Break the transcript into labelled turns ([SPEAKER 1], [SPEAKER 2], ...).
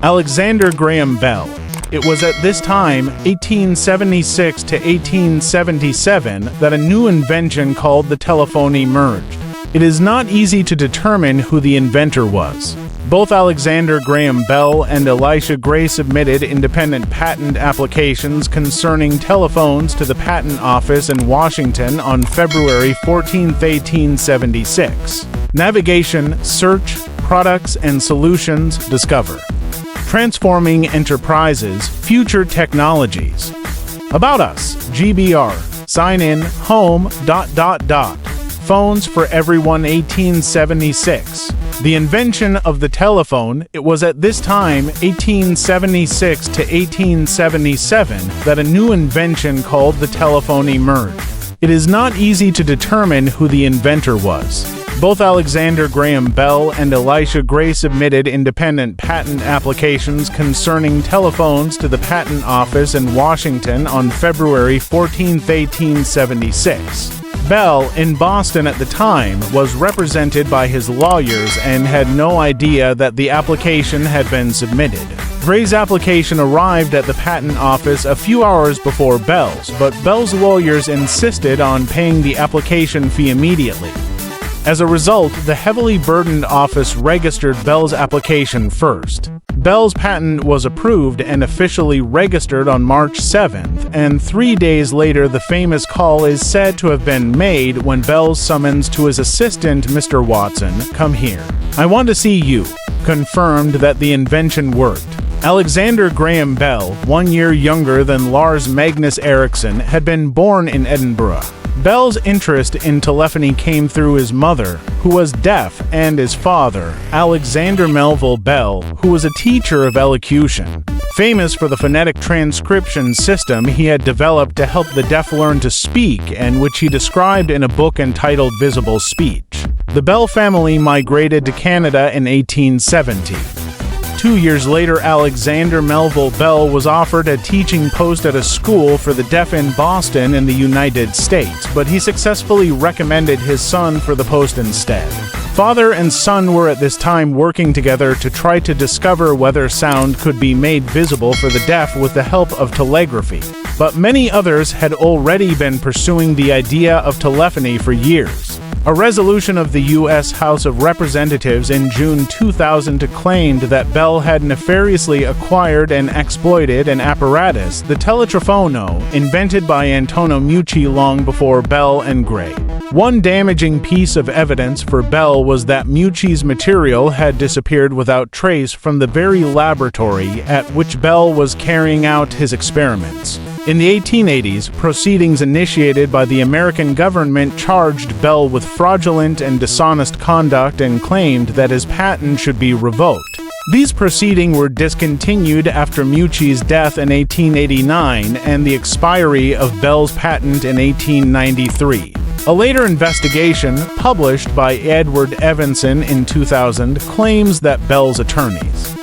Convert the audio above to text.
[SPEAKER 1] Alexander Graham Bell. It was at this time, 1876 to 1877, that a new invention called the telephone emerged. It is not easy to determine who the inventor was. Both Alexander Graham Bell and Elisha Gray submitted independent patent applications concerning telephones to the Patent Office in Washington on February 14, 1876. Navigation, search, products and solutions, discover. Transforming enterprises, future technologies. About us, GBR, sign in, home, ... Phones for everyone 1876. The invention of the telephone. It was at this time, 1876 to 1877, that a new invention called the telephone emerged. It is not easy to determine who the inventor was. Both Alexander Graham Bell and Elisha Gray submitted independent patent applications concerning telephones to the Patent Office in Washington on February 14, 1876. Bell, in Boston at the time, was represented by his lawyers and had no idea that the application had been submitted. Gray's application arrived at the Patent Office a few hours before Bell's, but Bell's lawyers insisted on paying the application fee immediately. As a result, the heavily burdened office registered Bell's application first. Bell's patent was approved and officially registered on March 7th, and 3 days later the famous call is said to have been made when Bell summons to his assistant, Mr. Watson, "Come here. I want to see you," confirmed that the invention worked. Alexander Graham Bell, 1 year younger than Lars Magnus Ericsson, had been born in Edinburgh. Bell's interest in telephony came through his mother, who was deaf, and his father, Alexander Melville Bell, who was a teacher of elocution. Famous for the phonetic transcription system he had developed to help the deaf learn to speak, and which he described in a book entitled Visible Speech. The Bell family migrated to Canada in 1870. 2 years later, Alexander Melville Bell was offered a teaching post at a school for the deaf in Boston in the United States, but he successfully recommended his son for the post instead. Father and son were at this time working together to try to discover whether sound could be made visible for the deaf with the help of telegraphy. But many others had already been pursuing the idea of telephony for years. A resolution of the U.S. House of Representatives in June 2000 claimed that Bell had nefariously acquired and exploited an apparatus, the teletrafono, invented by Antonio Meucci long before Bell and Gray. One damaging piece of evidence for Bell was that Meucci's material had disappeared without trace from the very laboratory at which Bell was carrying out his experiments. In the 1880s, proceedings initiated by the American government charged Bell with fraudulent and dishonest conduct and claimed that his patent should be revoked. These proceedings were discontinued after Meucci's death in 1889 and the expiry of Bell's patent in 1893. A later investigation, published by Edward Evanson in 2000, claims that Bell's attorneys